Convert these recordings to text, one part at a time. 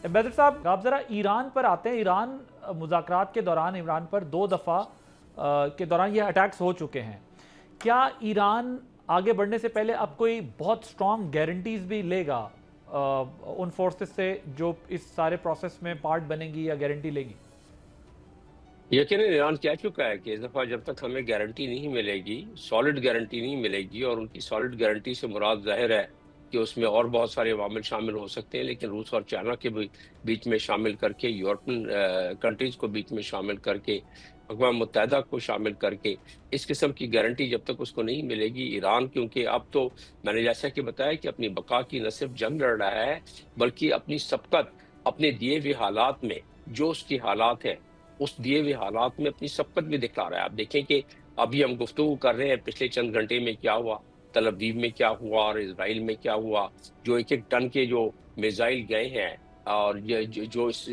بیدر صاحب آپ ذرا ایران پر آتے ہیں. ایران مذاکرات کے دوران عمران پر 2 دفعہ کے دوران یہ اٹیکس ہو چکے ہیں. کیا ایران آگے بڑھنے سے پہلے اب کوئی بہت سٹرونگ گارنٹیز بھی لے گا ان فورسز سے جو اس سارے پروسیس میں پارٹ بنے گی یا گارنٹی لے گی؟ یقیناً ایران کہہ چکا ہے کہ اس دفعہ جب تک ہمیں گارنٹی نہیں ملے گی، سالڈ گارنٹی نہیں ملے گی، اور ان کی سالڈ گارنٹی سے مراد ظاہر ہے کہ اس میں اور بہت سارے عوامل شامل ہو سکتے ہیں، لیکن روس اور چائنا کے بیچ میں شامل کر کے، یورپین کنٹریز کو بیچ میں شامل کر کے، اقوام متحدہ کو شامل کر کے اس قسم کی گارنٹی جب تک اس کو نہیں ملے گی، ایران کیونکہ اب تو میں نے جیسا کہ بتایا کہ اپنی بقا کی نہ صرف جنگ لڑ رہا ہے بلکہ اپنی سبقت اپنے دیے ہوئے حالات میں، جو اس کی حالات ہیں اس دیے ہوئے حالات میں اپنی سبقت بھی دکھا رہا ہے. آپ دیکھیں کہ ابھی ہم گفتگو کر رہے ہیں پچھلے چند گھنٹے میں کیا ہوا، تل ابیب میں کیا ہوا اور اسرائیل میں کیا ہوا، جو 1 ٹن کے جو میزائل گئے ہیں، اور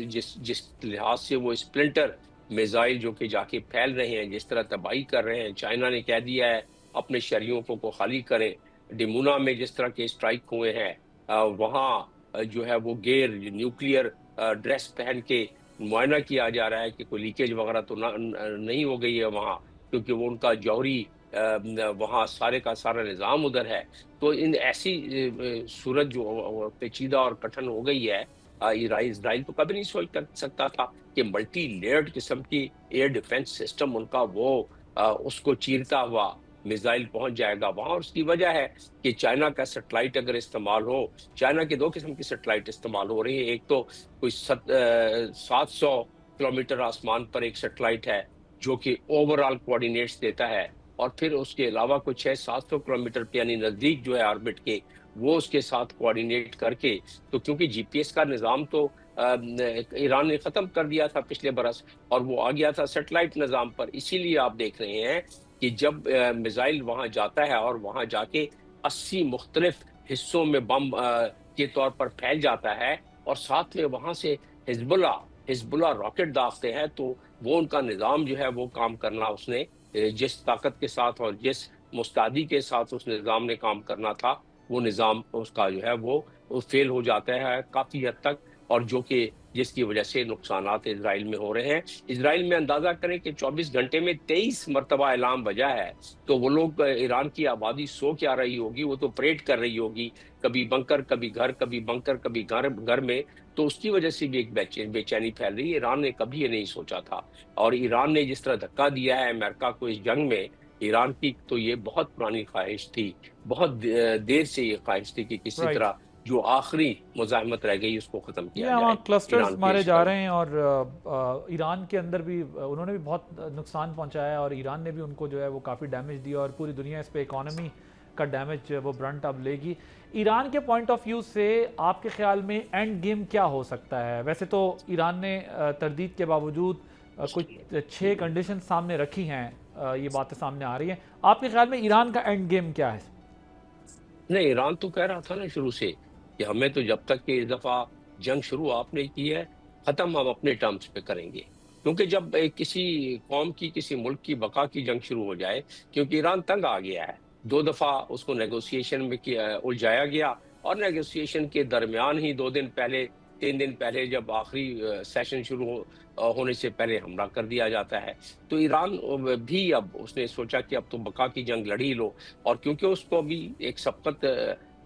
جس لحاظ سے وہ اسپلنٹر میزائل جو کہ جا کے پھیل رہے ہیں، جس طرح تباہی کر رہے ہیں. چائنا نے کہہ دیا ہے اپنے شہریوں کو خالی کریں. ڈیمونا میں جس طرح کے اسٹرائک ہوئے ہیں، وہاں جو ہے وہ غیر نیوکلیئر ڈریس پہن کے معائنہ کیا جا رہا ہے کہ کوئی لیکیج وغیرہ تو نہیں ہو گئی ہے وہاں، کیونکہ وہ ان کا جوہری وہاں سارے کا سارا نظام ادھر ہے. تو ان ایسی صورت جو پیچیدہ اور کٹھن ہو گئی ہے، اسرائیل تو کبھی نہیں سوچ کر سکتا تھا کہ ملٹی لیئرڈ قسم کی ایئر ڈیفنس سسٹم ان کا وہ اس کو چیرتا ہوا میزائل پہنچ جائے گا وہاں. اور اس کی وجہ ہے کہ چائنا کا سیٹلائٹ اگر استعمال ہو، چائنا کے 2 قسم کی سیٹلائٹ استعمال ہو رہی ہے. ایک تو کوئی 700 کلومیٹر آسمان پر ایک سیٹلائٹ ہے جو کہ اوور آل کوارڈینیٹس دیتا ہے، اور پھر اس کے علاوہ کچھ ہے 700 کلومیٹر پہ یعنی نزدیک جو ہے آربٹ کے، وہ اس کے ساتھ کوارڈینیٹ کر کے. تو کیونکہ جی پی ایس کا نظام تو ایران نے ختم کر دیا تھا پچھلے برس، اور وہ آ گیا تھا سیٹلائٹ نظام پر. اسی لیے آپ دیکھ رہے ہیں کہ جب میزائل وہاں جاتا ہے اور وہاں جا کے 80 مختلف حصوں میں بم کے طور پر پھیل جاتا ہے، اور ساتھ میں وہاں سے حزب اللہ راکٹ داغتے ہیں، تو وہ ان کا نظام جو ہے وہ کام کرنا، اس نے جس طاقت کے ساتھ اور جس مستعدی کے ساتھ اس نظام نے کام کرنا تھا، وہ نظام اس کا جو ہے وہ فیل ہو جاتا ہے کافی حد تک. اور جو کہ جس کی وجہ سے نقصانات اسرائیل میں ہو رہے ہیں. اسرائیل میں اندازہ کریں کہ 24 گھنٹے میں 23 مرتبہ اعلان بجا ہے، تو وہ لوگ ایران کی آبادی سو کیا رہی ہوگی، وہ تو پریڈ کر رہی ہوگی، کبھی بنکر کبھی گھر، کبھی بنکر کبھی گھر میں. تو اس کی وجہ سے بھی ایک بے چینی پھیل رہی ہے. ایران نے کبھی یہ نہیں سوچا تھا، اور ایران نے جس طرح دھکا دیا ہے امریکہ کو اس جنگ میں، ایران کی تو یہ بہت پرانی خواہش تھی، بہت دیر سے یہ خواہش تھی کہ کسی طرح جو آخری مزاحمت رہ گئی اس کو ختم کیا یہ وہاں جائے. کلسٹرز ایران کے مارے اس جا پر رہے ہیں، اور ایران کے اندر بھی انہوں نے بھی بہت نقصان پہنچایا ہے، اور ایران نے بھی ان کو جو ہے وہ کافی ڈیمیج دیا، اور پوری دنیا اس پہ اکانومی کا ڈیمیج وہ برنٹ اب لے گی. ایران کے پوائنٹ آف ویو سے آپ کے خیال میں اینڈ گیم کیا ہو سکتا ہے؟ ویسے تو ایران نے تردید کے باوجود کچھ 6 کنڈیشن سامنے رکھی ہیں، یہ باتیں سامنے آ رہی ہیں. آپ کے خیال میں ایران کا اینڈ گیم کیا ہے؟ نہیں، ایران تو کہہ رہا تھا نا شروع سے کہ ہمیں تو جب تک کہ اس دفعہ جنگ شروع آپ نے کی ہے، ختم ہم اپنے ٹرمز پہ کریں گے. کیونکہ جب کسی قوم کی، کسی ملک کی بقا کی جنگ شروع ہو جائے، کیونکہ ایران تنگ آ گیا ہے، 2 دفعہ اس کو نیگوسیشن میں الجھایا گیا، اور نیگوسیشن کے درمیان ہی 2 دن پہلے، 3 دن پہلے جب آخری سیشن شروع ہونے سے پہلے حملہ کر دیا جاتا ہے. تو ایران بھی اب اس نے سوچا کہ اب تو بقا کی جنگ لڑ ہی لو. اور کیونکہ اس کو بھی ایک سبقت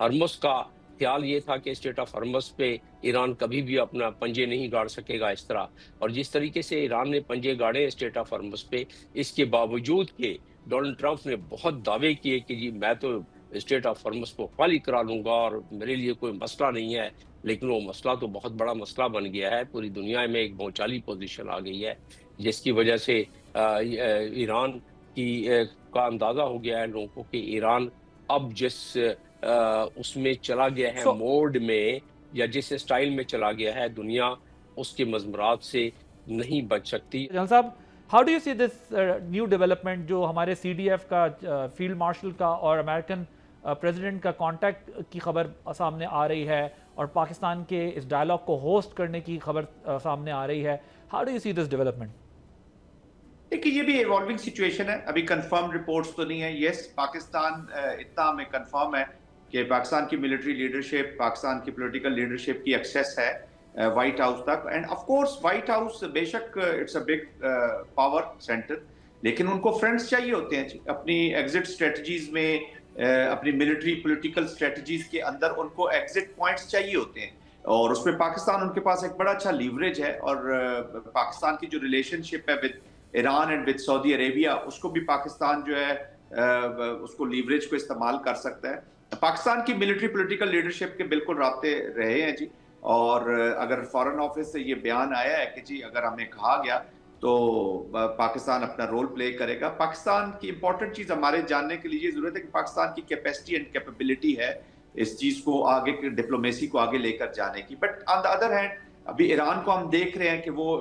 ہرمز کا خیال یہ تھا کہ اسٹیٹ آف ہرمز پہ ایران کبھی بھی اپنا پنجے نہیں گاڑ سکے گا اس طرح. اور جس طریقے سے ایران نے پنجے گاڑے اسٹیٹ آف ہرمز پہ، اس کے باوجود کہ ڈونلڈ ٹرمپ نے بہت دعوے کیے کہ جی میں تو اسٹیٹ آف ہرمز کو خالی کرا لوں گا اور میرے لیے کوئی مسئلہ نہیں ہے، لیکن وہ مسئلہ تو بہت بڑا مسئلہ بن گیا ہے. پوری دنیا میں ایک بھونچالی پوزیشن آ گئی ہے، جس کی وجہ سے ایران کی کا اندازہ ہو گیا ہے لوگوں کو کہ ایران اب جس اس میں چلا گیا ہے موڈ میں، یا جس اسٹائل میں چلا گیا ہے، دنیا اس کے مضمرات سے نہیں بچ سکتی. جنرل صاحب، how do you see this new development جو ہمارے سی ڈی ایف کا، فیلڈ مارشل کا اور امریکن پریزیڈنٹ کا کانٹیکٹ کی خبر سامنے آ رہی ہے، اور پاکستان کے اس ڈائلاگ کو ہوسٹ کرنے کی خبر سامنے آ رہی ہے؟ How do you see this development? دیکھیے یہ بھی ایوالونگ سچویشن ہے، ابھی کنفرم رپورٹس تو نہیں ہے. یس، پاکستان اتنا ہمیں کنفرم ہے کہ پاکستان کی ملٹری لیڈرشپ، پاکستان کی پولیٹیکل لیڈرشپ کی ایکسیس ہے व्हाइट हाउस तक. And of course White House बेशक it's a big power centre, लेकिन उनको फ्रेंड्स चाहिए होते हैं अपनी एग्जिट स्ट्रेटजीज में, अपनी मिलिट्री पॉलिटिकल स्ट्रेटजीज के अंदर उनको एग्जिट पॉइंट्स चाहिए होते हैं. और उसमें पाकिस्तान उनके पास एक बड़ा अच्छा लीवरेज है. और पाकिस्तान की जो रिलेशनशिप है with Iran and with Saudi Arabia, उसको भी पाकिस्तान जो है उसको लीवरेज को इस्तेमाल कर सकता है. पाकिस्तान की मिलिट्री पॉलिटिकल लीडरशिप के बिल्कुल राब्ते रहे हैं जी. और अगर फॉरेन ऑफिस से ये बयान आया है कि जी अगर हमें कहा गया तो पाकिस्तान अपना रोल प्ले करेगा. पाकिस्तान की इंपॉर्टेंट चीज हमारे जानने के लिए ये जरूरत है कि पाकिस्तान की कैपेसिटी एंड कैपेबिलिटी है इस चीज को आगे, डिप्लोमेसी को आगे लेकर जाने की. But on the other hand अभी ईरान को हम देख रहे हैं कि वो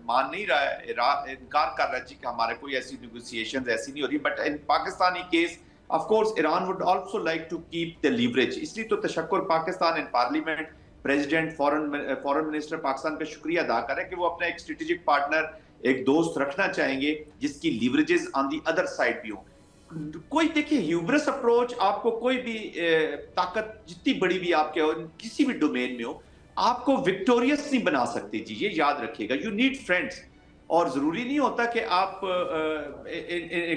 मान नहीं रहा है, ईरान इनकार कर रहा है जी कि हमारे कोई ऐसी नेगोशिएशंस ऐसी नहीं हो रही. But in Pakistani case of course Iran would also like to keep the leverage. इसलिए तो तशक्कुर Pakistan in parliament, president, foreign minister Pakistan का शुक्रिया अदा करें कि वो अपना एक स्ट्रेटेजिक पार्टनर, एक दोस्त रखना चाहेंगे जिसकी leverages on the other side भी हो. कोई देखिए ह्यूब्रस अप्रोच, आपको कोई भी ताकत जितनी बड़ी भी आपके हो किसी भी डोमेन में हो, आपको विक्टोरियस नहीं बना सकती जी, ये याद रखिएगा. You need friends. और जरूरी नहीं होता कि आप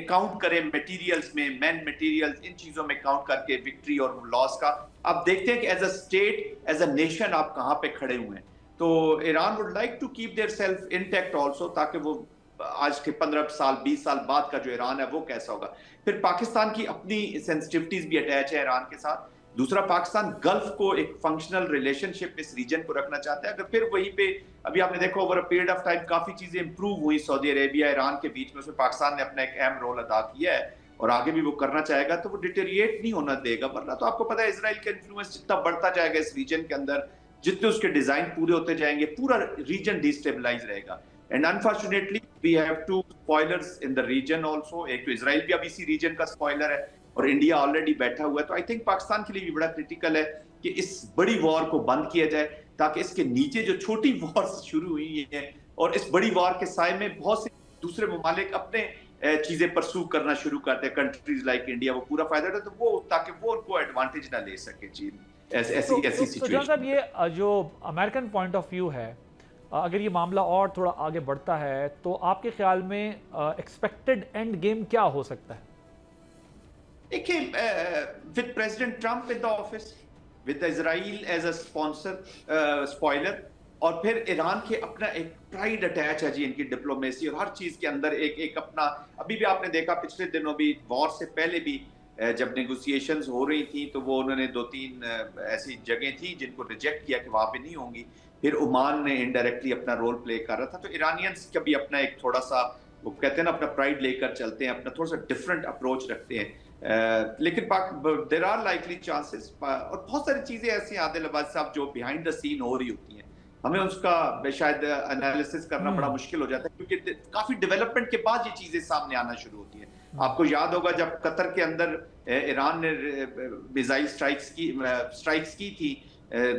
काउंट करें मटेरियल्स में, मैन मटेरियल्स, इन चीजों में काउंट करके विक्ट्री और लॉस का. आप देखते हैं कि as a state, as a nation आप कहां पे खड़े हुए हैं. तो Iran would like to keep their self intact also, ताकि वो आज के 15 साल 20 साल बाद का जो ईरान है वो कैसा होगा. फिर पाकिस्तान की अपनी सेंसिटिविटीज भी अटैच है ईरान के साथ. दूसरा, पाकिस्तान गल्फ को एक फंक्शनल रिलेशनशिप इस रीजन को रखना चाहता है. अगर फिर वहीं पे अभी आपने देखा over a period of time काफी चीजें इंप्रूव हुई सऊदी अरेबिया ईरान के बीच में, उसमें पाकिस्तान ने अपना एक अहम रोल अदा किया है और आगे भी वो करना चाहेगा. तो वो डिटेरिएट नहीं होना देगा, वरना तो आपको पता है इजराइल का इन्फ्लुएंस जितना बढ़ता जाएगा इस रीजन के अंदर, जितने उसके डिजाइन पूरे होते जाएंगे, पूरा रीजन डिस्टेबलाइज रहेगा. And unfortunately we have two spoilers in the region also. एक तो इजराइल भी अब इसी रीजन का स्पॉयलर है और इंडिया ऑलरेडी बैठा हुआ है. तो आई थिंक पाकिस्तान के लिए भी बड़ा क्रिटिकल है कि इस बड़ी वॉर को बंद किया जाए, ताकि इसके नीचे जो छोटी वॉर शुरू हुई है और इस बड़ी वॉर के साए में बहुत से दूसरे ममालिक अपने चीजें परसू करना शुरू करते हैं, कंट्रीज लाइक इंडिया, वो पूरा फायदा उठाते, तो वो ताकि वो उनको एडवांटेज ना ले सके चीन. ऐसी सिचुएशन. तो ये जो अमेरिकन पॉइंट ऑफ व्यू है, अगर ये मामला और थोड़ा आगे बढ़ता है तो आपके ख्याल में एक्सपेक्टेड एंड गेम क्या हो सकता है? देखिए, with president Trump in the office, with Israel as a sponsor spoiler, और फिर ईरान के अपना एक प्राइड अटैच है जी इनकी डिप्लोमेसी और हर चीज के अंदर एक अपना. अभी भी आपने देखा पिछले दिनों भी, वॉर से पहले भी जब नेगोशिएशंस हो रही थी तो वो उन्होंने 2-3 ऐसी जगह थी जिनको रिजेक्ट किया कि वहां पे नहीं होंगी. फिर ओमान ने इनडायरेक्टली अपना रोल प्ले कर रहा था. तो ईरानियंस का भी अपना एक थोड़ा सा, वो कहते हैं ना, अपना प्राइड लेकर चलते हैं, अपना थोड़ा सा डिफरेंट अप्रोच रखते हैं. लेकिन देयर आर लाइकली चांसेस. और बहुत सारी चीजें ऐसी आदिल अब्बास साहब जो बिहाइंड द सीन हो रही होती हैं, हमें उसका शायद एनालिसिस करना बड़ा मुश्किल हो जाता है, क्योंकि काफी डेवलपमेंट के बाद ये चीजें सामने आना शुरू होती हैं. आपको याद होगा जब कतर के अंदर ईरान ने मिसाइल स्ट्राइक्स की थी,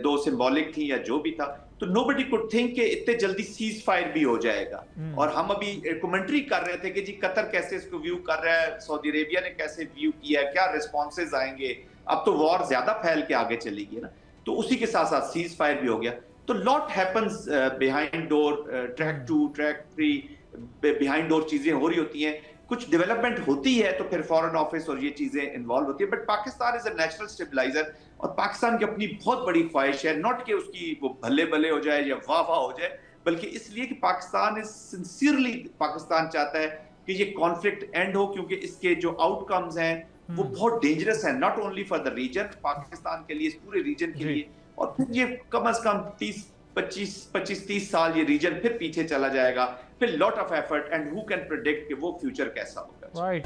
2 सिंबॉलिक थी या जो भी था, तो नोबडी कुड थिंक कि इतने जल्दी सीज फायर भी हो जाएगा. और हम अभी कमेंट्री कर रहे थे कि जी कतर कैसे इसको व्यू कर रहा है, सऊदी अरेबिया ने कैसे व्यू किया है, क्या रिस्पॉन्सेज आएंगे. अब तो वॉर ज्यादा फैल के आगे चलेगी ना, तो उसी के साथ साथ सीज फायर भी हो गया. तो lot happens behind door, track 2 track 3 behind door चीजें हो रही होती हैं. कुछ डेवलपमेंट होती है तो फिर फॉरेन ऑफिस और ये चीजें इन्वॉल्व होती है. But Pakistan is a natural stabiliser, और पाकिस्तान की अपनी बहुत बड़ी ख्वाहिश है, नॉट कि उसकी वो भले भले हो जाए या वाह वाह हो जाए, बल्कि इसलिए कि पाकिस्तान इज सिंसियरली, पाकिस्तान चाहता है कि ये कॉन्फ्लिक्ट एंड हो, क्योंकि इसके जो आउटकम्स हैं वो बहुत डेंजरस हैं, not only for the region, Pakistan के लिए, इस पूरे रीजन के लिए. और फिर ये कम से कम 25-30 साल ये रीजन फिर पीछे चला जाएगा. फिर lot of effort, and who can predict कि वो फ्यूचर कैसा होगा. राइट.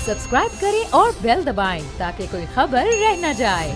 सब्सक्राइब करें और बेल दबाएं ताकि कोई खबर रह न जाए.